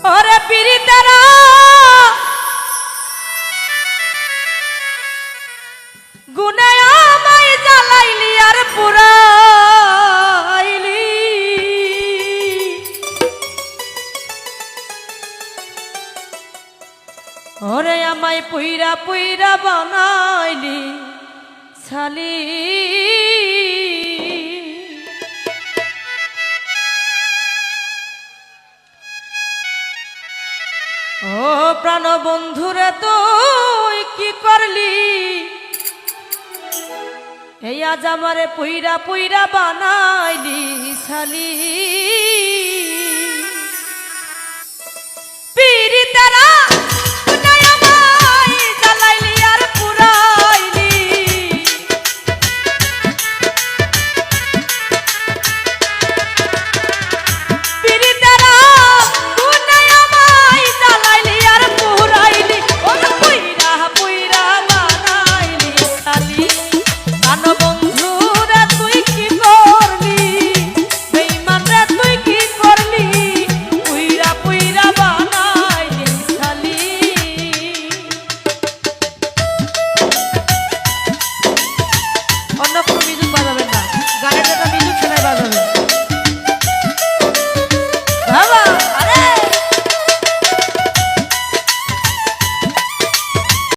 ওরে পীড়িতেরা গুনে আমায় জ্বালাইলি আর পুরাইলি ওরে আমায় পুইরা পুইরা বানাইলি ছালি ও প্রাণ বন্ধুরে তুই কি করলি এই আজ আমারে পুইরা পুইরা বানাইলি ছালি